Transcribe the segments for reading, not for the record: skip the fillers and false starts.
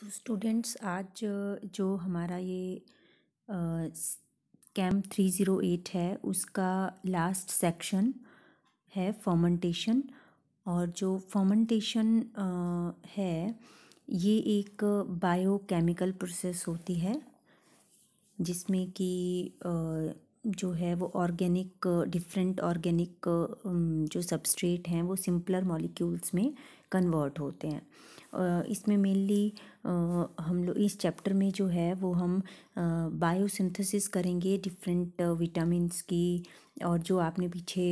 So students, आज जो हमारा ये कैम्प 308 है उसका लास्ट सेक्शन है फर्मेंटेशन। और जो फर्मेंटेशन है ये एक बायोकेमिकल प्रोसेस होती है जिसमें कि जो है वो ऑर्गेनिक डिफरेंट ऑर्गेनिक जो सबस्ट्रेट हैं वो सिंपलर मॉलिक्यूल्स में कन्वर्ट होते हैं। इसमें मेनली हम लोग इस चैप्टर में जो है वो हम बायोसिंथेसिस करेंगे डिफरेंट विटामिन्स की। और जो आपने पीछे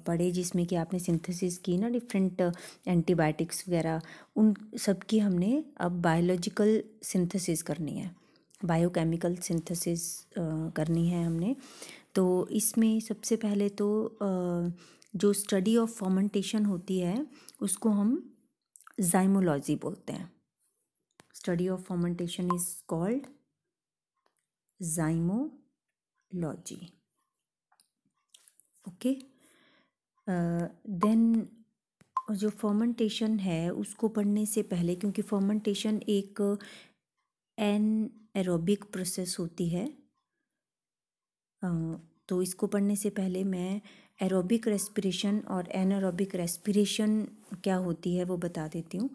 पढ़े जिसमें कि आपने सिंथेसिस की ना डिफरेंट एंटीबायोटिक्स वगैरह, उन सब की हमने अब बायोलॉजिकल सिंथेसिस करनी है, बायोकेमिकल सिंथेसिस करनी है हमने। तो इसमें सबसे पहले तो जो स्टडी ऑफ फर्मेंटेशन होती है उसको हम जाइमोलॉजी बोलते हैं। Study of fermentation is called zymology. Okay, then जो फर्मेंटेशन है उसको पढ़ने से पहले, क्योंकि फर्मेंटेशन एक एनएरोबिक प्रोसेस होती है, तो इसको पढ़ने से पहले मैं एरोबिक रेस्पिरेशन और एनारोबिक रेस्पिरेशन क्या होती है वो बता देती हूँ।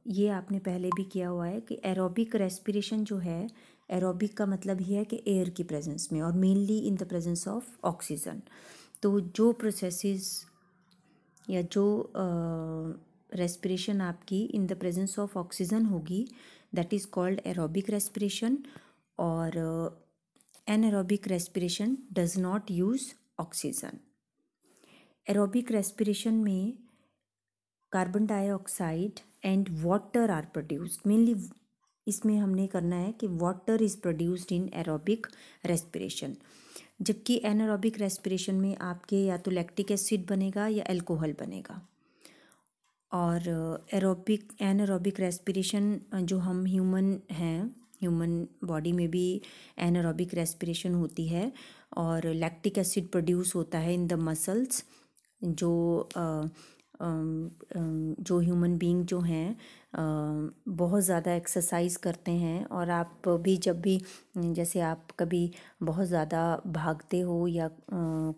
ये आपने पहले भी किया हुआ है कि एरोबिक रेस्पिरेशन जो है, एरोबिक का मतलब ही है कि एयर की प्रेजेंस में और mainly in the presence of oxygen. तो जो प्रोसेसेस या जो रेस्पिरेशन आपकी in the presence of oxygen होगी that is called aerobic respiration. और anaerobic respiration does not use oxygen. Aerobic respiration में carbon dioxide and water are produced. Mainly इसमें हमने करना है कि water is produced in aerobic respiration, जबकि anaerobic respiration में आपके या तो लैक्टिक एसिड बनेगा या अल्कोहल बनेगा। और एनारोबिक रेस्पिरेशन जो हम ह्यूमन हैं, ह्यूमन बॉडी में भी एनारोबिक रेस्पिरेशन होती है और लैक्टिक एसिड प्रोड्यूस होता है इन द मसल्स। जो ह्यूमन बीइंग जो हैं बहुत ज़्यादा एक्सरसाइज करते हैं, और आप भी जब भी जैसे आप कभी बहुत ज़्यादा भागते हो या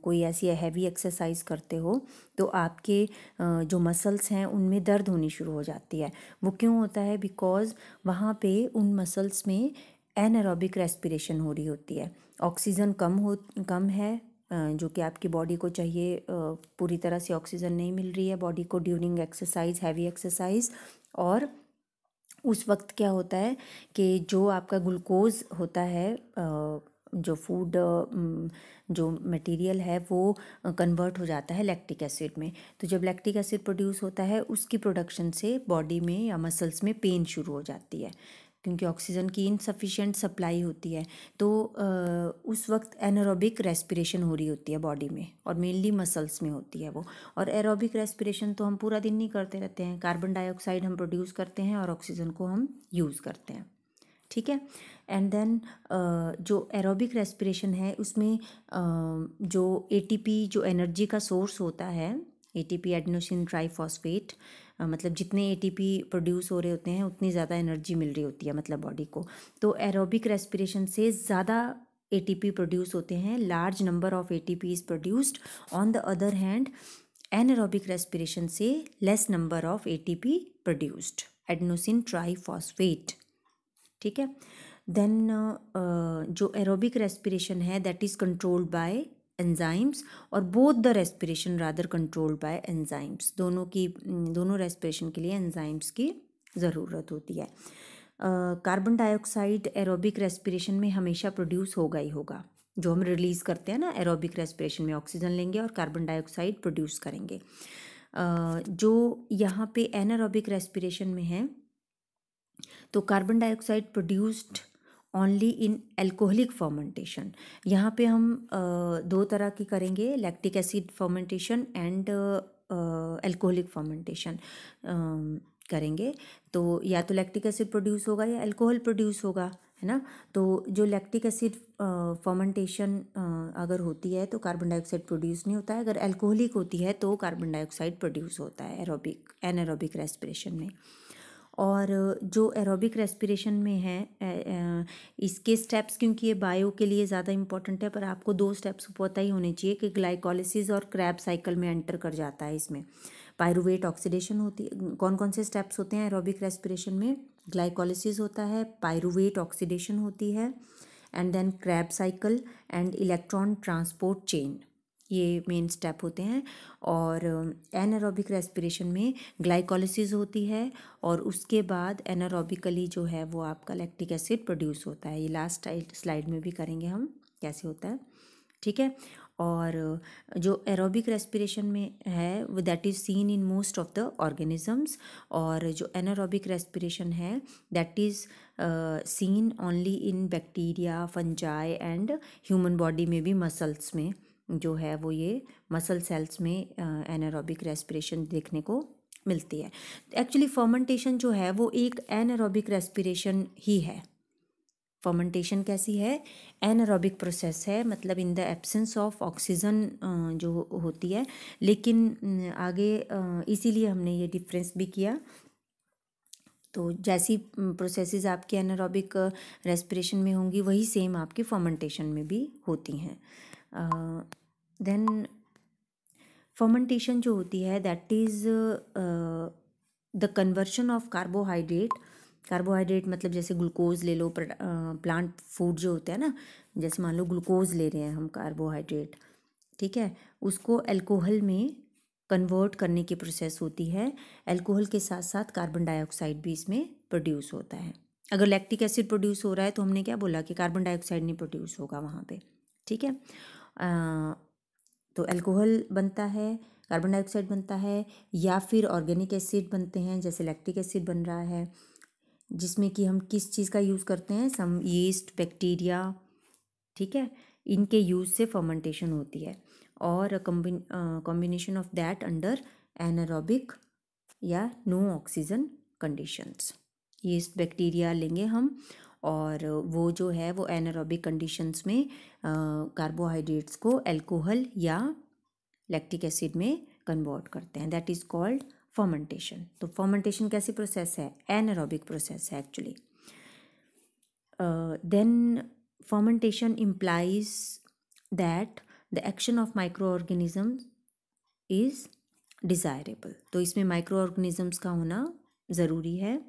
कोई ऐसी हैवी एक्सरसाइज करते हो तो आपके जो मसल्स हैं उनमें दर्द होनी शुरू हो जाती है। वो क्यों होता है? बिकॉज़ वहाँ पे उन मसल्स में एनारोबिक रेस्पिरेशन हो रही होती है, ऑक्सीजन कम है, जो कि आपकी बॉडी को चाहिए, पूरी तरह से ऑक्सीजन नहीं मिल रही है बॉडी को ड्यूरिंग एक्सरसाइज, हैवी एक्सरसाइज। और उस वक्त क्या होता है कि जो आपका ग्लूकोज होता है, जो फूड जो मटेरियल है वो कन्वर्ट हो जाता है लैक्टिक एसिड में। तो जब लैक्टिक एसिड प्रोड्यूस होता है उसकी प्रोडक्शन से बॉडी में या मसल्स में पेन शुरू हो जाती है, क्योंकि ऑक्सीजन की इनसफिशिएंट सप्लाई होती है। तो उस वक्त एनारोबिक रेस्पिरेशन हो रही होती है बॉडी में और मेनली मसल्स में होती है वो। और एरोबिक रेस्पिरेशन तो हम पूरा दिन नहीं करते रहते हैं, कार्बन डाइऑक्साइड हम प्रोड्यूस करते हैं और ऑक्सीजन को हम यूज़ करते हैं, ठीक है। एंड देन जो एरोबिक रेस्पिरेशन है उसमें जो एटीपी जो एनर्जी का सोर्स होता है, एटीपी एडेनोसिन ट्राइफॉस्फेट, मतलब जितने एटीपी प्रोड्यूस हो रहे होते हैं उतनी ज़्यादा एनर्जी मिल रही होती है मतलब बॉडी को। तो एरोबिक रेस्पिरेशन से ज़्यादा एटीपी प्रोड्यूस होते हैं, large number of ATP is produced. On the other hand anaerobic respiration से less number of ATP produced, adenosine triphosphate, ठीक है। देन जो एरोबिक रेस्पिरेशन है that is controlled by enzymes, और both the respiration rather controlled by enzymes. दोनों respiration के लिए enzymes की ज़रूरत होती है। कार्बन डाइऑक्साइड एरोबिक रेस्पिरेशन में हमेशा प्रोड्यूस होगा ही होगा, जो हम रिलीज़ करते हैं ना एरोबिक रेस्पिरेशन में, ऑक्सीजन लेंगे और कार्बन डाइऑक्साइड प्रोड्यूस करेंगे। जो यहाँ पे एनारोबिक रेस्पिरेशन में है तो carbon dioxide produced only in alcoholic fermentation. यहाँ पे हम दो तरह की करेंगे, lactic acid fermentation and alcoholic fermentation करेंगे। तो या तो लैक्टिक एसिड प्रोड्यूस होगा या अल्कोहल प्रोड्यूस होगा, है ना। तो जो लैक्टिक एसिड फर्मेंटेशन अगर होती है तो कार्बन डाइऑक्साइड प्रोड्यूस नहीं होता है, अगर अल्कोहलिक होती है तो कार्बन डाइऑक्साइड प्रोड्यूस होता है एनारोबिक रेस्पिरेशन में। और जो एरोबिक रेस्पिरेशन में है इसके स्टेप्स, क्योंकि ये बायो के लिए ज़्यादा इंपॉर्टेंट है, पर आपको 2 स्टेप्स पता ही होने चाहिए कि ग्लाइकोलिसिस और क्रैब साइकिल में एंटर कर जाता है। इसमें पायरुवेट ऑक्सीडेशन होती है। कौन कौन से स्टेप्स होते हैं एरोबिक रेस्पिरेशन में? ग्लाइकोलिसिस होता है, पायरुवेट ऑक्सीडेशन होती है, and then Krebs cycle and electron transport chain, ये मेन स्टेप होते हैं। और एनारोबिक रेस्पिरेशन में ग्लाइकोलिसिस होती है और उसके बाद एनारोबिकली जो है वो आपका लैक्टिक एसिड प्रोड्यूस होता है। ये लास्ट स्लाइड में भी करेंगे हम कैसे होता है, ठीक है। और जो एरोबिक रेस्पिरेशन में है वो that is seen in most of the organisms, और जो एनारोबिक रेस्पिरेशन है that is seen only in bacteria, fungi and human body में भी, मसल्स में जो है वो ये मसल सेल्स में एनारोबिक रेस्पिरेशन देखने को मिलती है। एक्चुअली फर्मेंटेशन जो है वो एक एनारोबिक रेस्पिरेशन ही है। फर्मेंटेशन कैसी है? एनारोबिक प्रोसेस है, मतलब in the absence of oxygen जो होती है। लेकिन आगे इसीलिए हमने ये डिफरेंस भी किया। तो जैसी प्रोसेसेस आपके एनारोबिक रेस्पिरेशन में होंगी वही सेम आपकी फर्मेंटेशन में भी होती हैं। देन फर्मेंटेशन जो होती है that is the conversion of carbohydrate मतलब जैसे ग्लूकोज ले लो, प्लांट फूड जो होता है ना, जैसे मान लो ग्लूकोज ले रहे हैं हम कार्बोहाइड्रेट, ठीक है, उसको अल्कोहल में कन्वर्ट करने की प्रोसेस होती है। अल्कोहल के साथ साथ कार्बन डाइऑक्साइड भी इसमें प्रोड्यूस होता है। अगर लैक्टिक एसिड प्रोड्यूस हो रहा है तो हमने क्या बोला कि कार्बन डाइऑक्साइड नहीं प्रोड्यूस होगा वहाँ पे, ठीक है। तो अल्कोहल बनता है, कार्बन डाइऑक्साइड बनता है, या फिर ऑर्गेनिक एसिड बनते हैं जैसे लैक्टिक एसिड बन रहा है, जिसमें कि हम किस चीज़ का यूज़ करते हैं? सम यीस्ट, बैक्टीरिया, ठीक है, इनके यूज़ से फर्मेंटेशन होती है। और combination of that under anaerobic या no oxygen conditions. Yeast, bacteria लेंगे हम, और वो जो है वो एनारोबिक कंडीशंस में कार्बोहाइड्रेट्स को अल्कोहल या लैक्टिक एसिड में कन्वर्ट करते हैं। That is called fermentation. तो फर्मेंटेशन कैसी प्रोसेस है? एनारोबिक प्रोसेस है actually. Then fermentation implies that the action of micro organism is desirable. तो इसमें माइक्रो ऑर्गेनिजम्स का होना ज़रूरी है।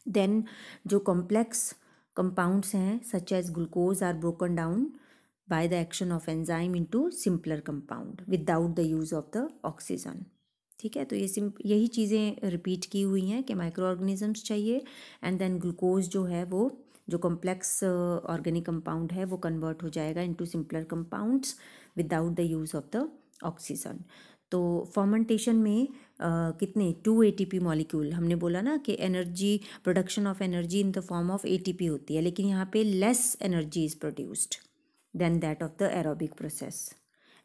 देन जो कॉम्प्लेक्स कंपाउंड्स हैं such as glucose are broken down by the action of enzyme into simpler compound without the use of the oxygen, ठीक है। तो ये यही चीज़ें रिपीट की हुई हैं कि माइक्रो ऑर्गेनिजम्स चाहिए, एंड देन ग्लूकोज जो है वो जो कॉम्प्लेक्स ऑर्गेनिक कंपाउंड है वो कन्वर्ट हो जाएगा into simpler compounds without the use of the oxygen. तो फर्मेंटेशन में कितने 2 ATP मॉलिक्यूल, हमने बोला ना कि energy, production of energy in the form of ATP होती है, लेकिन यहाँ पे less energy is produced than that of the aerobic process.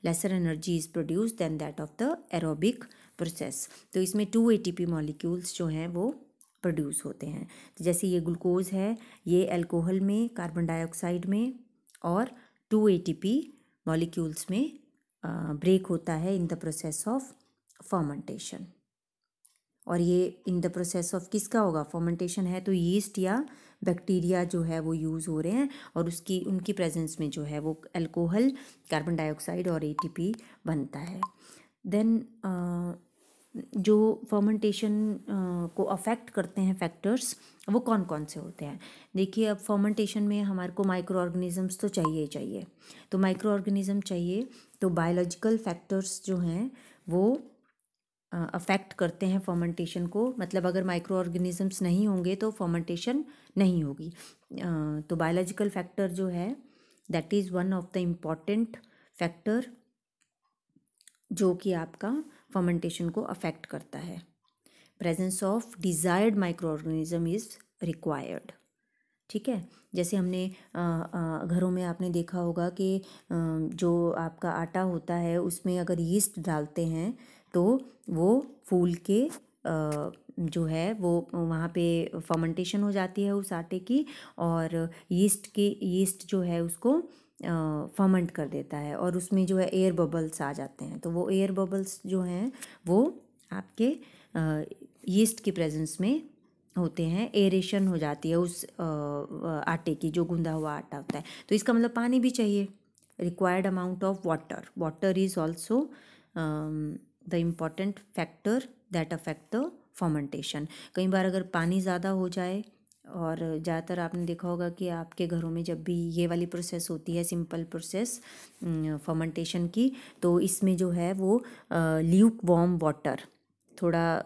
Lesser energy is produce than that of the aerobic process. तो इसमें 2 ATP मॉलिक्यूल्स जो हैं वो प्रोड्यूस होते हैं। तो जैसे ये ग्लूकोज है, ये अल्कोहल में, कार्बन डाइऑक्साइड में, और 2 ATP मॉलिक्यूल्स में ब्रेक होता है in the process of fermentation. और ये इन द प्रोसेस ऑफ किसका होगा? फर्मेंटेशन है तो यीस्ट या बैक्टीरिया जो है वो यूज़ हो रहे हैं, और उनकी प्रेजेंस में जो है वो अल्कोहल, कार्बन डाइऑक्साइड और ATP बनता है। देन जो फर्मेंटेशन को अफेक्ट करते हैं फैक्टर्स, वो कौन कौन से होते हैं? देखिए, अब फर्मेंटेशन में हमारे को माइक्रो ऑर्गेनिजम्स तो चाहिए ही चाहिए। तो माइक्रो ऑर्गेनिज्म चाहिए तो बायोलॉजिकल फैक्टर्स जो हैं वो अफेक्ट करते हैं फर्मेंटेशन को। मतलब अगर माइक्रो ऑर्गेनिजम्स नहीं होंगे तो फर्मेंटेशन नहीं होगी। तो बायोलॉजिकल फैक्टर जो है that is one of the important factor जो कि आपका फर्मेंटेशन को अफेक्ट करता है। Presence of desired micro organism is required, ठीक है। जैसे हमने घरों में आपने देखा होगा कि जो आपका आटा होता है उसमें अगर यीस्ट डालते हैं तो वो फूल के जो है वो वहाँ पे फर्मेंटेशन हो जाती है उस आटे की, और यीस्ट जो है उसको फर्मेंट कर देता है, और उसमें जो है एयर बबल्स आ जाते हैं। तो वो एयर बबल्स जो हैं वो आपके यीस्ट की प्रेजेंस में होते हैं, एरेशन हो जाती है उस आटे की, जो गूंदा हुआ आटा होता है। तो इसका मतलब पानी भी चाहिए, required amount of water. Water is also the important factor that affect the fermentation. कई बार अगर पानी ज़्यादा हो जाए, और ज़्यादातर आपने देखा होगा कि आपके घरों में जब भी ये वाली प्रोसेस होती है, सिंपल प्रोसेस फर्मेंटेशन की, तो इसमें जो है वो ल्यूक वार्म वाटर, थोड़ा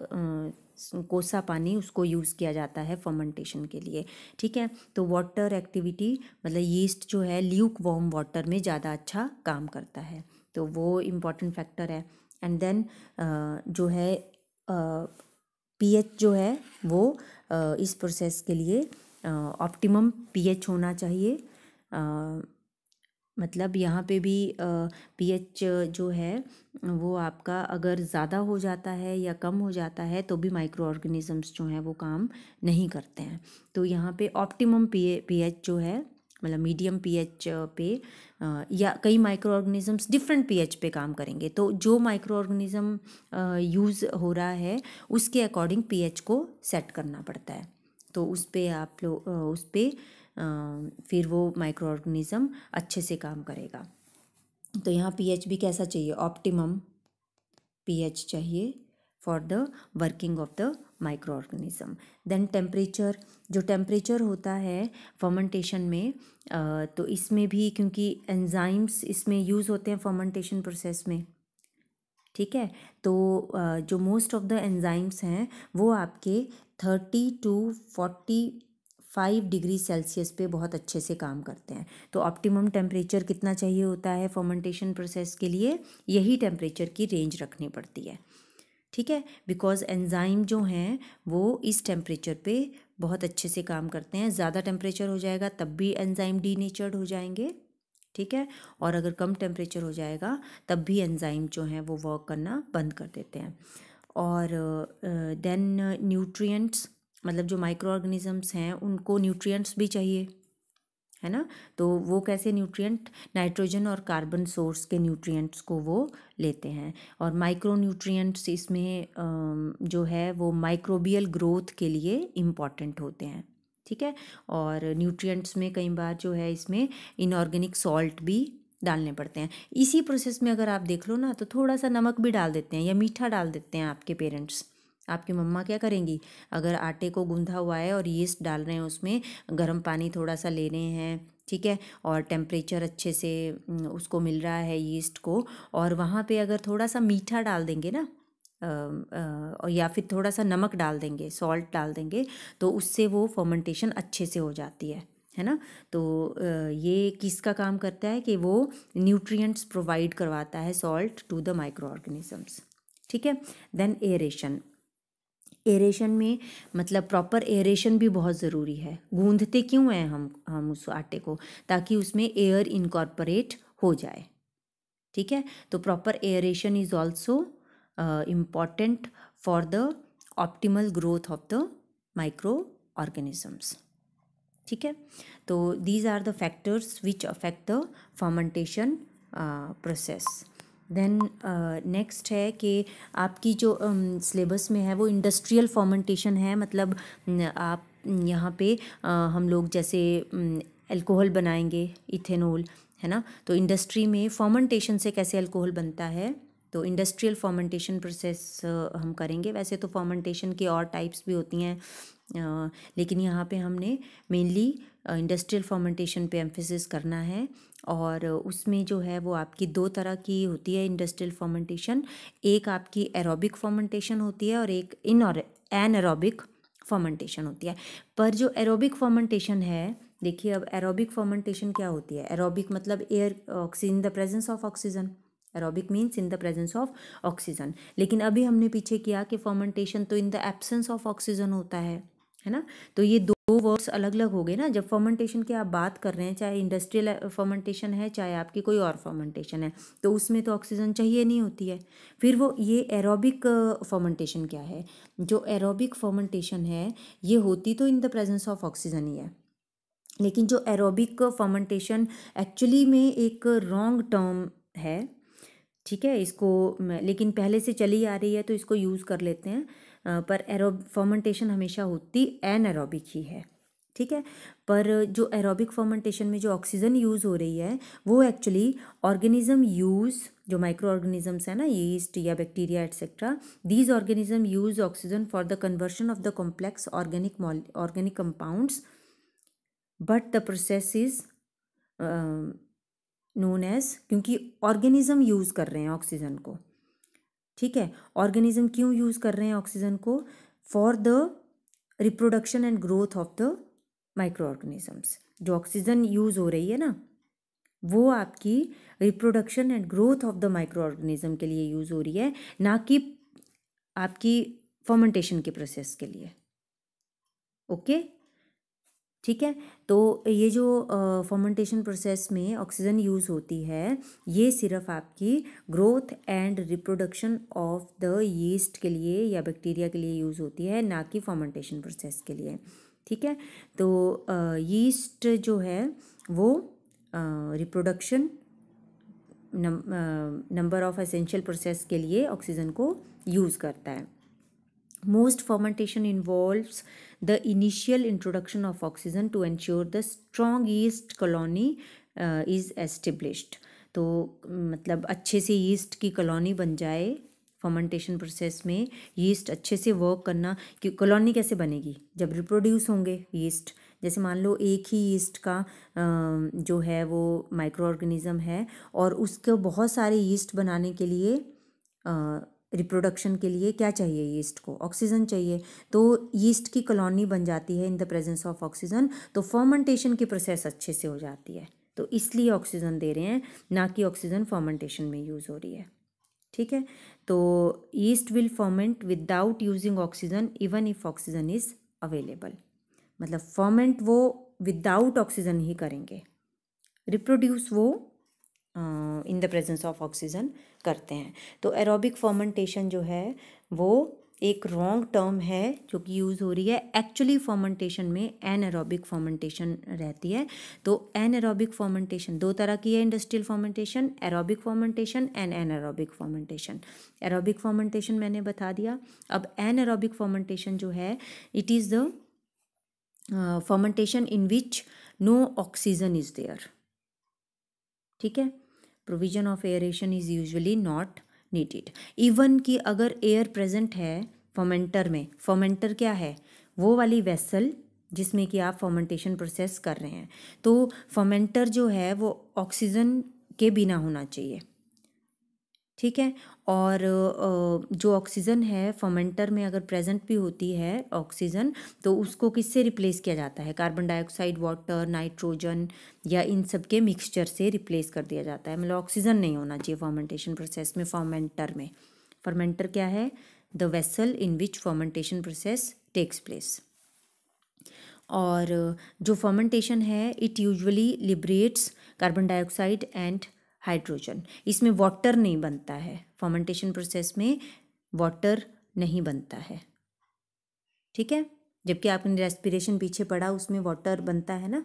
कोसा पानी, उसको यूज़ किया जाता है फर्मेंटेशन के लिए। ठीक है, तो वाटर एक्टिविटी मतलब यीस्ट जो है ल्यूक वार्म वाटर में ज़्यादा अच्छा काम करता है, तो वो इम्पॉर्टेंट फैक्टर है। एंड देन जो है पीएच जो है वो इस प्रोसेस के लिए ऑप्टिमम पीएच होना चाहिए। मतलब यहाँ पे भी पीएच जो है वो आपका अगर ज़्यादा हो जाता है या कम हो जाता है तो भी माइक्रो ऑर्गेनिजम्स जो हैं वो काम नहीं करते हैं। तो यहाँ पे ऑप्टिमम पीएच जो है, मतलब मीडियम पीएच पे या कई माइक्रो ऑर्गेनिजम्स डिफरेंट पीएच पे काम करेंगे, तो जो माइक्रो ऑर्गेनिज्म यूज़ हो रहा है उसके अकॉर्डिंग पीएच को सेट करना पड़ता है। तो उस पे आप लोग उस पे फिर वो माइक्रो ऑर्गेनिज़म अच्छे से काम करेगा। तो यहाँ पीएच भी कैसा चाहिए, ऑप्टिमम पीएच चाहिए for the working of the micro organism. Then temperature, जो टेम्परेचर होता है फर्मेंटेशन में, तो इसमें भी क्योंकि एंजाइम्स इसमें यूज़ होते हैं फर्मेंटेशन प्रोसेस में, ठीक है, तो जो मोस्ट ऑफ द एंजाइम्स हैं वो आपके 30 to 45 डिग्री सेल्सियस पे बहुत अच्छे से काम करते हैं। तो ऑप्टिमम टेम्परेचर कितना चाहिए होता है फर्मेंटेशन प्रोसेस के लिए, यही टेम्परेचर की रेंज रखनी पड़ती है। ठीक है, बिकॉज एंजाइम जो हैं वो इस टेम्परेचर पे बहुत अच्छे से काम करते हैं। ज़्यादा टेम्परेचर हो जाएगा तब भी एंजाइम डीनेचर्ड हो जाएंगे, ठीक है, और अगर कम टेम्परेचर हो जाएगा तब भी एंजाइम जो हैं वो वर्क करना बंद कर देते हैं। और देन न्यूट्रिएंट्स, मतलब जो माइक्रो ऑर्गेनिजम्स हैं उनको न्यूट्रिएंट्स भी चाहिए, है ना। तो वो कैसे न्यूट्रिएंट, नाइट्रोजन और कार्बन सोर्स के न्यूट्रिएंट्स को वो लेते हैं। और माइक्रो न्यूट्रिएंट्स इसमें जो है वो माइक्रोबियल ग्रोथ के लिए इम्पॉर्टेंट होते हैं, ठीक है। और न्यूट्रिएंट्स में कई बार जो है इसमें इनऑर्गेनिक सॉल्ट भी डालने पड़ते हैं। इसी प्रोसेस में अगर आप देख लो ना तो थोड़ा सा नमक भी डाल देते हैं या मीठा डाल देते हैं आपके पेरेंट्स। आपकी मम्मा क्या करेंगी, अगर आटे को गूंधा हुआ है और यीस्ट डाल रहे हैं, उसमें गर्म पानी थोड़ा सा ले रहे हैं, ठीक है, और टेम्परेचर अच्छे से उसको मिल रहा है यीस्ट को, और वहाँ पे अगर थोड़ा सा मीठा डाल देंगे ना और या फिर थोड़ा सा नमक डाल देंगे, सॉल्ट डाल देंगे, तो उससे वो फर्मेंटेशन अच्छे से हो जाती है ना। तो ये किसका काम करता है कि वो न्यूट्रिएंट्स प्रोवाइड करवाता है salt to the micro organisms, ठीक है। देन एरेशन, एरेशन में मतलब प्रॉपर एरेशन भी बहुत ज़रूरी है। गूंधते क्यों हैं हम उस आटे को, ताकि उसमें एयर इनकॉर्पोरेट हो जाए, ठीक है। तो proper aeration is also important for the optimal growth of the micro organisms, ठीक है। तो these are the factors which affect the fermentation process. Then next है कि आपकी जो सिलेबस में है वो इंडस्ट्रियल फर्मेंटेशन है। मतलब आप यहाँ पे हम लोग जैसे अल्कोहल बनाएंगे, इथेनॉल, है ना। तो इंडस्ट्री में फर्मेंटेशन से कैसे अल्कोहल बनता है, तो इंडस्ट्रियल फर्मेंटेशन प्रोसेस हम करेंगे। वैसे तो फर्मेंटेशन की और टाइप्स भी होती हैं, लेकिन यहाँ पे हमने मेनली इंडस्ट्रियल फर्मेंटेशन पे एम्फेसिस करना है। और उसमें जो है वो आपकी दो तरह की होती है इंडस्ट्रियल फर्मेंटेशन। एक आपकी एरोबिक फर्मेंटेशन होती है और एक एनएरोबिक फर्मेंटेशन होती है। पर जो एरोबिक फर्मेंटेशन है, देखिए अब एरोबिक फर्मेंटेशन क्या होती है, एरोबिक मतलब air oxygen, in the presence of oxygen, aerobic means in the presence of oxygen. लेकिन अभी हमने पीछे किया कि फर्मेंटेशन तो in the absence of oxygen होता है ना। तो ये दो वर्ड्स अलग अलग हो गए ना। जब फर्मेंटेशन की आप बात कर रहे हैं, चाहे इंडस्ट्रियल फर्मेंटेशन है चाहे आपकी कोई और फर्मेंटेशन है, तो उसमें तो ऑक्सीजन चाहिए नहीं होती है। फिर वो ये एरोबिक फर्मेंटेशन क्या है, जो एरोबिक फर्मेंटेशन है ये होती तो in the presence of oxygen ही है, लेकिन जो एरोबिक फर्मेंटेशन एक्चुअली में एक रॉन्ग टर्म है, ठीक है। इसको लेकिन पहले से चली आ रही है तो इसको यूज़ कर लेते हैं। पर फर्मेंटेशन हमेशा होती एनारोबिक ही है, ठीक है। पर जो एरोबिक फर्मेंटेशन में जो ऑक्सीजन यूज़ हो रही है वो एक्चुअली ऑर्गेनिज्म यूज़, जो माइक्रो ऑर्गेनिजम्स है ना, यीस्ट या bacteria etcetera, these organism use oxygen for the conversion of the complex organic compounds, but the process is known as, क्योंकि ऑर्गेनिज्म यूज़ कर रहे हैं ऑक्सीजन को, ठीक है। ऑर्गेनिज्म क्यों यूज़ कर रहे हैं ऑक्सीजन को? For the reproduction and growth of the micro organisms. जो ऑक्सीजन यूज़ हो रही है ना, वो आपकी reproduction and growth of the micro organism के लिए यूज़ हो रही है, ना कि आपकी फर्मेंटेशन के प्रोसेस के लिए। ओके, ठीक है। तो ये जो फर्मेंटेशन प्रोसेस में ऑक्सीजन यूज़ होती है, ये सिर्फ आपकी growth and reproduction of the yeast के लिए या बैक्टीरिया के लिए यूज़ होती है, ना कि फर्मेंटेशन प्रोसेस के लिए, ठीक है। तो यीस्ट जो है वो reproduction number of essential process के लिए ऑक्सीजन को यूज़ करता है। Most fermentation involves the initial introduction of oxygen to ensure the strong yeast colony is established. तो मतलब अच्छे से यीस्ट की कॉलोनी बन जाए फर्मेंटेशन प्रोसेस में, यीस्ट अच्छे से वर्क करना। कि कॉलोनी कैसे बनेगी? जब रिप्रोड्यूस होंगे यीस्ट। जैसे मान लो एक ही यीस्ट का जो है वो माइक्रो ऑर्गेनिज्म है और उसको बहुत सारे यीस्ट बनाने के लिए रिप्रोडक्शन के लिए क्या चाहिए? यीस्ट को ऑक्सीजन चाहिए। तो यीस्ट की कॉलोनी बन जाती है इन द प्रेजेंस ऑफ ऑक्सीजन, तो फर्मेंटेशन की प्रोसेस अच्छे से हो जाती है। तो इसलिए ऑक्सीजन दे रहे हैं, ना कि ऑक्सीजन फर्मेंटेशन में यूज़ हो रही है, ठीक है। तो yeast will ferment without using oxygen even if oxygen is available. मतलब फर्मेंट वो विदाउट ऑक्सीजन ही करेंगे, रिप्रोड्यूस वो इन द प्रेजेंस ऑफ ऑक्सीजन करते हैं। तो एरोबिक फर्मेंटेशन जो है वो एक रॉन्ग टर्म है जो कि यूज़ हो रही है। एक्चुअली फर्मेंटेशन में एनएरोबिक फर्मेंटेशन रहती है। तो एनएरोबिक फर्मेंटेशन दो तरह की है, industrial fermentation, aerobic fermentation and anaerobic fermentation. Aerobic fermentation मैंने बता दिया। अब एनएरोबिक फर्मेंटेशन जो है, it is the fermentation in which no oxygen is there, ठीक है। Provision of aeration is usually not needed. Even कि अगर एयर प्रेजेंट है फर्मेंटर में, फर्मेंटर क्या है? वो वाली वेसल जिसमें कि आप फर्मेंटेशन प्रोसेस कर रहे हैं, तो फर्मेंटर जो है वो ऑक्सीजन के बिना होना चाहिए, ठीक है। और जो ऑक्सीजन है फर्मेंटर में अगर प्रेजेंट भी होती है ऑक्सीजन, तो उसको किससे रिप्लेस किया जाता है? कार्बन डाइऑक्साइड, वाटर, नाइट्रोजन या इन सब के मिक्सचर से रिप्लेस कर दिया जाता है। मतलब ऑक्सीजन नहीं होना चाहिए फर्मेंटेशन प्रोसेस में, फर्मेंटर में। फर्मेंटर क्या है? The vessel in which fermentation process takes place. और जो फर्मेंटेशन है it usually liberates carbon dioxide and hydrogen. इसमें वाटर नहीं बनता है, फर्मेंटेशन प्रोसेस में वाटर नहीं बनता है, ठीक है। जबकि आपने रेस्पिरेशन पीछे पढ़ा, उसमें वाटर बनता है ना,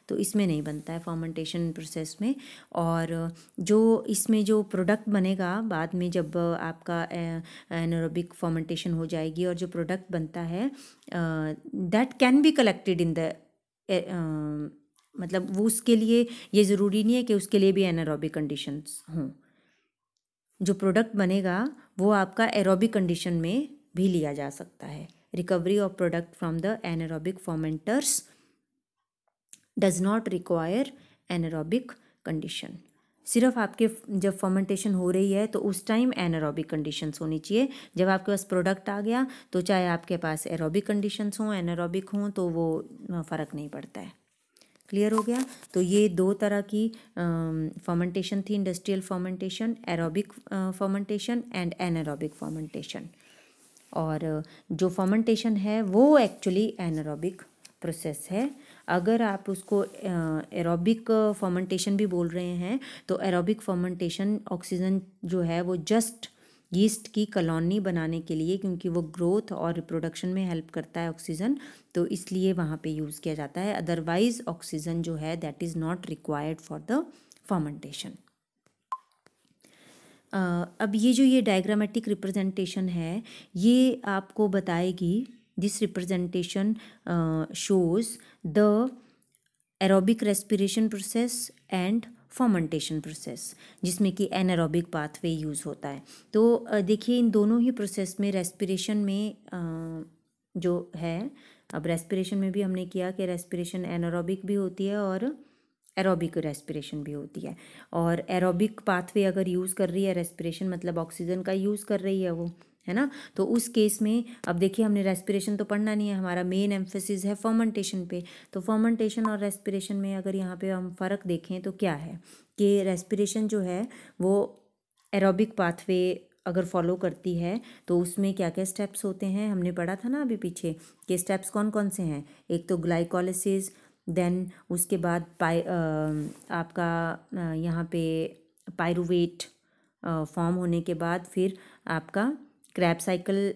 तो इसमें नहीं बनता है फर्मेंटेशन प्रोसेस में। और जो इसमें जो प्रोडक्ट बनेगा बाद में जब आपका एनारोबिक फर्मेंटेशन हो जाएगी और जो प्रोडक्ट बनता है that can be collected in the मतलब वो उसके लिए ये ज़रूरी नहीं है कि उसके लिए भी एनारोबिक कंडीशंस हों। जो प्रोडक्ट बनेगा वो आपका एरोबिक कंडीशन में भी लिया जा सकता है। Recovery of product from the anaerobic fermenters does not require anaerobic condition. सिर्फ आपके जब फर्मेंटेशन हो रही है तो उस टाइम एनारोबिक कंडीशंस होनी चाहिए। जब आपके पास प्रोडक्ट आ गया तो चाहे आपके पास एरोबिक कंडीशंस हों, एनारोबिक हों, तो वो फ़र्क नहीं पड़ता है। क्लियर हो गया? तो ये दो तरह की फर्मेंटेशन थी, industrial fermentation, aerobic fermentation and anaerobic fermentation. और जो फर्मेंटेशन है वो एक्चुअली एनारोबिक प्रोसेस है। अगर आप उसको एरोबिक फर्मेंटेशन भी बोल रहे हैं, तो एरोबिक फर्मेंटेशन ऑक्सीजन जो है वो जस्ट यीस्ट की कॉलोनी बनाने के लिए, क्योंकि वो ग्रोथ और रिप्रोडक्शन में हेल्प करता है ऑक्सीजन, तो इसलिए वहाँ पे यूज़ किया जाता है। अदरवाइज ऑक्सीजन जो है that is not required for the fermentation. अब ये डायग्रामेटिक रिप्रेजेंटेशन है, ये आपको बताएगी, this representation shows the aerobic respiration process and fermentation process, जिसमें कि एनारोबिक पाथवे यूज़ होता है। तो देखिए इन दोनों ही प्रोसेस में रेस्पिरेशन में जो है, अब रेस्पिरेशन में भी हमने किया कि रेस्पिरेशन एनारोबिक भी होती है और एरोबिक रेस्पिरेशन भी होती है। और एरोबिक पाथवे अगर यूज़ कर रही है रेस्पिरेशन, मतलब ऑक्सीजन का यूज़ कर रही है वो, है ना, तो उस केस में अब देखिए हमने रेस्पिरेशन तो पढ़ना नहीं है, हमारा मेन एम्फेसिस है फर्मेंटेशन पे। तो फर्मेंटेशन और रेस्पिरेशन में अगर यहाँ पे हम फ़र्क देखें तो क्या है कि रेस्पिरेशन जो है वो एरोबिक पाथवे अगर फॉलो करती है तो उसमें क्या क्या स्टेप्स होते हैं, हमने पढ़ा था ना अभी पीछे कि स्टेप्स कौन कौन से हैं। एक तो ग्लाइकोलिसिस, देन उसके बाद आपका यहाँ पे पायरुवेट फॉर्म होने के बाद फिर आपका क्रैब साइकिल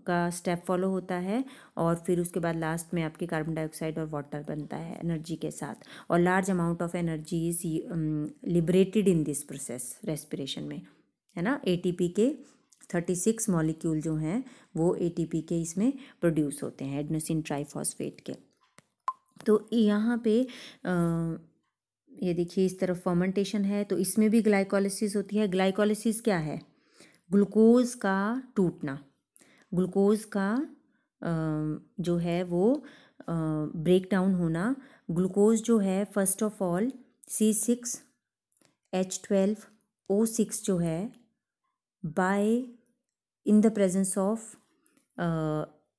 का स्टेप फॉलो होता है, और फिर उसके बाद लास्ट में आपके कार्बन डाइऑक्साइड और वाटर बनता है एनर्जी के साथ, और large amount of energy is liberated in this process respiration में, है ना। एटीपी के 36 मॉलिक्यूल जो हैं वो एटीपी के इसमें प्रोड्यूस होते हैं, एडेनोसिन ट्राइफॉस्फेट के। तो यहाँ पे ये देखिए इस तरफ फर्मेंटेशन है, तो इसमें भी ग्लाइकोलिसिस होती है। ग्लाइकोलिसिस क्या है? ग्लूकोज का टूटना, ग्लूकोज का जो है वो ब्रेक डाउन होना। ग्लूकोज जो है फर्स्ट ऑफ ऑल C6H12O6 जो है by in the presence of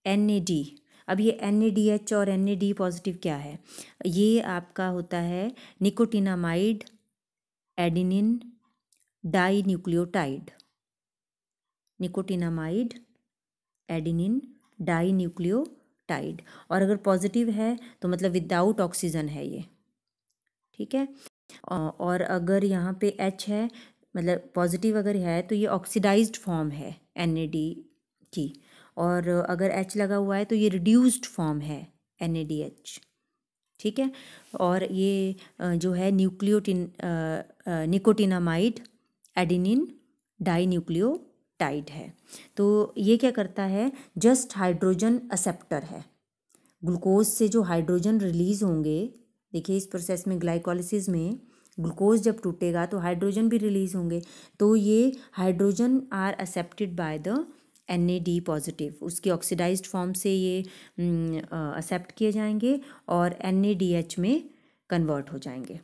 NAD। अब ये NADH और NAD पॉजिटिव क्या है? ये आपका होता है nicotinamide adenine di nucleotide, nicotinamide adenine di nucleotide. और अगर पॉजिटिव है तो मतलब विदाउट ऑक्सीजन है ये, ठीक है। और अगर यहाँ पे H है, मतलब पॉजिटिव अगर है तो ये ऑक्सीडाइज्ड फॉर्म है NAD की, और अगर H लगा हुआ है तो ये रिड्यूस्ड फॉर्म है NADH, ठीक है। और ये जो है निकोटिनामाइड एडेनिन डाई न्यूक्लियोटाइड है। तो ये क्या करता है? जस्ट हाइड्रोजन एक्सेप्टर है। ग्लूकोज से जो हाइड्रोजन रिलीज होंगे, देखिए इस प्रोसेस में ग्लाइकोलिसिस में ग्लूकोज जब टूटेगा तो हाइड्रोजन भी रिलीज होंगे, तो ये hydrogen are accepted by the NAD positive, उसकी ऑक्सीडाइज्ड फॉर्म से ये एक्सेप्ट किए जाएंगे और NADH में कन्वर्ट हो जाएंगे,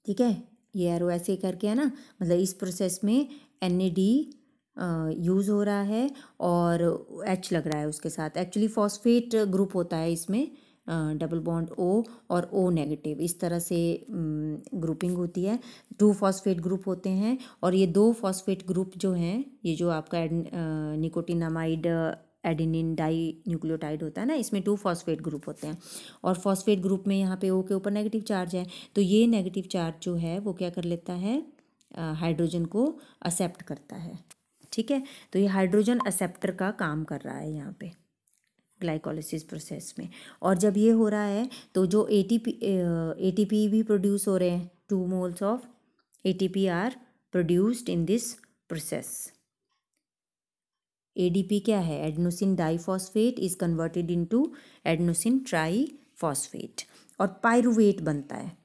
ठीक है। ये एरो ऐसे करके है ना, मतलब इस प्रोसेस में NAD यूज़ हो रहा है और H लग रहा है उसके साथ। एक्चुअली फॉस्फेट ग्रुप होता है इसमें, डबल बॉन्ड O और O नेगेटिव, इस तरह से ग्रुपिंग होती है। 2 फॉस्फेट ग्रुप होते हैं, और ये 2 फॉस्फेट ग्रुप जो हैं, ये जो आपका निकोटिनामाइड एडेनिन डाई न्यूक्लियोटाइड होता है ना, इसमें 2 फॉस्फेट ग्रुप होते हैं, और फॉस्फेट ग्रुप में यहाँ पे O के ऊपर नेगेटिव चार्ज है, तो ये नेगेटिव चार्ज जो है वो क्या कर लेता है? हाइड्रोजन को एक्सेप्ट करता है, ठीक है। तो ये हाइड्रोजन एक्सेप्टर का काम कर रहा है यहाँ पे ग्लाइकोलिसिस प्रोसेस में। और जब ये हो रहा है तो जो ATP भी प्रोड्यूस हो रहे हैं, 2 moles of ATP are produced in this process. ADP क्या है? Adenosine diphosphate is converted into adenosine triphosphate, और पायरुवेट बनता है।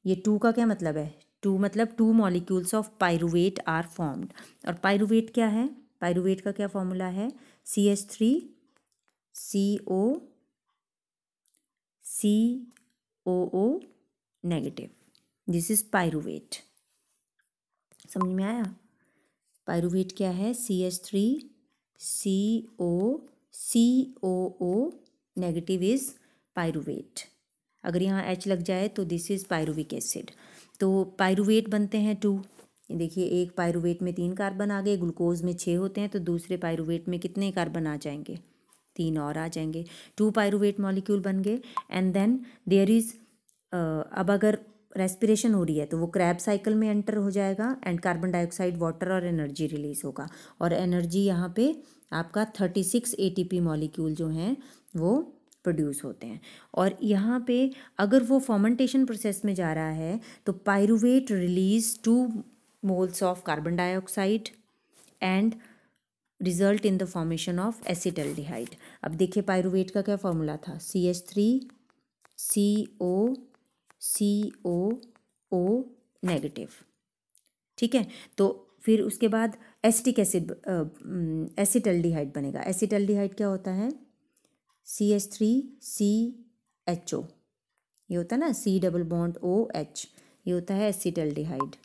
ये 2 का क्या मतलब है? 2 मतलब 2 molecules of pyruvate are formed. और पायरुवेट क्या है? पायरुवेट का क्या फॉर्मूला है? CH3COO negative, this is pyruvate. समझ में आया? पायरुवेट क्या है? CH3COO negative is pyruvate. अगर यहाँ H लग जाए तो दिस इज पायरुविक एसिड। तो पायरुवेट बनते हैं 2। देखिए एक पायरुवेट में 3 कार्बन आ गए, ग्लूकोज में 6 होते हैं, तो दूसरे पायरुवेट में कितने कार्बन आ जाएंगे? 3 और आ जाएंगे। 2 पायरुवेट मॉलिक्यूल बन गए, एंड देन देयर इज अब अगर रेस्पिरेशन हो रही है तो वो क्रैब साइकिल में एंटर हो जाएगा, एंड कार्बन डाइऑक्साइड, वाटर और एनर्जी रिलीज होगा। और एनर्जी यहाँ पे आपका 36 ATP मॉलिक्यूल जो हैं वो प्रोड्यूस होते हैं। और यहाँ पे अगर वो फर्मेंटेशन प्रोसेस में जा रहा है तो pyruvate release 2 moles of carbon dioxide and result in the formation of acetaldehyde. अब देखिए पायरुवेट का क्या फॉर्मूला था, CH3CO नेगेटिव, ठीक है। तो फिर उसके बाद एसिटिक एसिड एसिटल्डिहाइड बनेगा। एसिटल्डिहाइड क्या होता है, CH3CHO, ये होता है ना, C डबल बॉन्ड OH, ये होता है एसिटल्डिहाइड।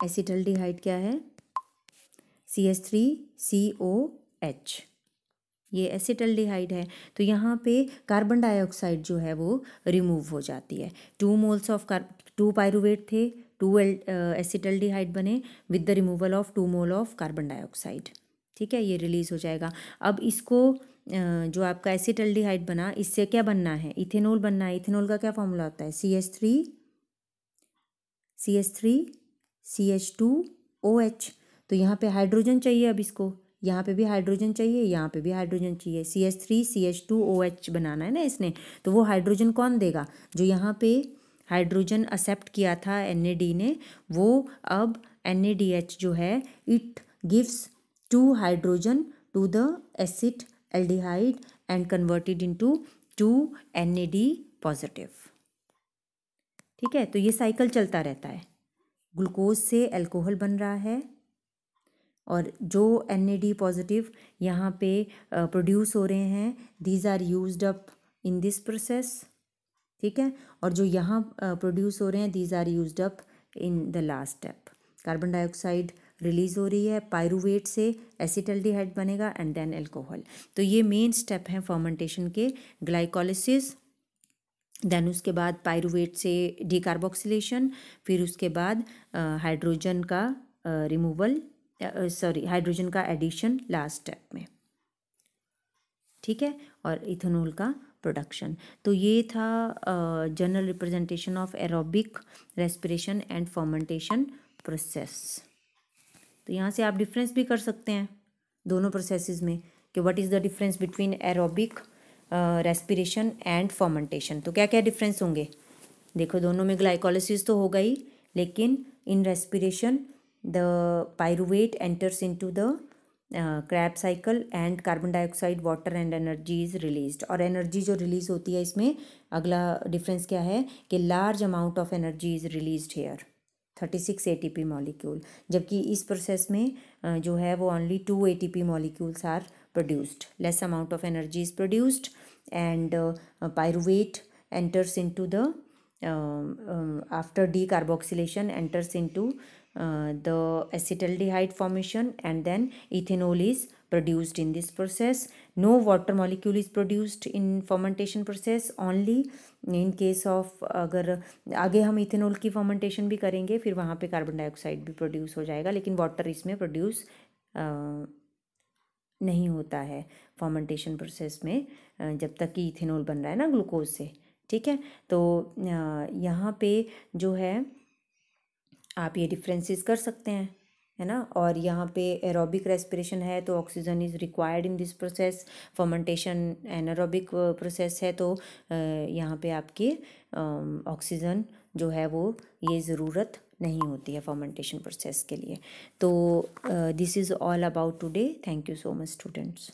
एसिटल्डिहाइड क्या है, CH3COH, ये एसिटल्डिहाइड है। तो यहाँ पे कार्बन डाइऑक्साइड जो है वो रिमूव हो जाती है। 2 मोल्स ऑफ 2 पायरुवेट थे, 2 एसिटल्डिहाइड बने with the removal of 2 mole of carbon dioxide, ठीक है, ये रिलीज हो जाएगा। अब इसको जो आपका एसिटल्डिहाइड बना, इससे क्या बनना है, इथेनॉल बनना है। इथेनॉल का क्या फॉर्मूला होता है, CH3CH2OH। तो यहाँ पे हाइड्रोजन चाहिए, अब इसको यहाँ पे भी हाइड्रोजन चाहिए, यहाँ पे भी हाइड्रोजन चाहिए, CH3CH2OH बनाना है ना इसने। तो वो हाइड्रोजन कौन देगा, जो यहाँ पे हाइड्रोजन एक्सेप्ट किया था NAD ने, वो अब NADH जो है, it gives 2 hydrogen to the acid aldehyde and converted into 2 NAD positive, ठीक है। तो ये साइकिल चलता रहता है, ग्लूकोज से अल्कोहल बन रहा है और जो NAD पॉजिटिव यहाँ पे प्रोड्यूस हो रहे हैं, these are used up in this process, ठीक है। और जो यहाँ प्रोड्यूस हो रहे हैं, these are used up in the last step. Carbon dioxide release हो रही है, पायरुवेट से एसिटल्डिहाइड बनेगा एंड देन अल्कोहल। तो ये मेन स्टेप हैं फर्मेंटेशन के, ग्लाइकोलिसिस, देन उसके बाद पायरुवेट से डीकार्बोक्सिलेशन, फिर उसके बाद हाइड्रोजन का रिमूवल, हाइड्रोजन का एडिशन लास्ट स्टेप में, ठीक है, और इथेनॉल का प्रोडक्शन। तो ये था general representation of aerobic respiration and fermentation process. तो यहाँ से आप डिफरेंस भी कर सकते हैं दोनों प्रोसेसेस में कि what is the difference between aerobic respiration and fermentation. तो क्या क्या डिफरेंस होंगे, देखो दोनों में ग्लाइकोलिसिस तो होगा ही, लेकिन in respiration the pyruvate enters into the Krebs cycle and carbon dioxide, water and energy is released. और एनर्जी जो रिलीज होती है इसमें, अगला डिफरेंस क्या है कि large amount of energy is released here, 36 ATP molecule, जबकि इस प्रोसेस में जो है वो only 2 ATP molecules are produced, less amount of energy is produced and pyruvate enters into the after decarboxylation enters into the acetaldehyde formation and then ethanol is produced in this process. No water molecule is produced in fermentation process, only in case of अगर आगे हम ethanol की fermentation भी करेंगे, फिर वहाँ पे carbon dioxide भी प्रोड्यूस हो जाएगा, लेकिन वाटर इसमें प्रोड्यूस नहीं होता है फर्मेंटेशन प्रोसेस में, जब तक कि इथेनॉल बन रहा है ना ग्लूकोज से, ठीक है। तो यहाँ पे जो है आप ये डिफरेंसेस कर सकते हैं, है ना। और यहाँ पे एरोबिक रेस्पिरेशन है तो oxygen is required in this process, fermentation anaerobic process है तो यहाँ पे आपके ऑक्सीजन जो है वो ये ज़रूरत नहीं होती है फर्मेंटेशन प्रोसेस के लिए। तो this is all about today, thank you so much students.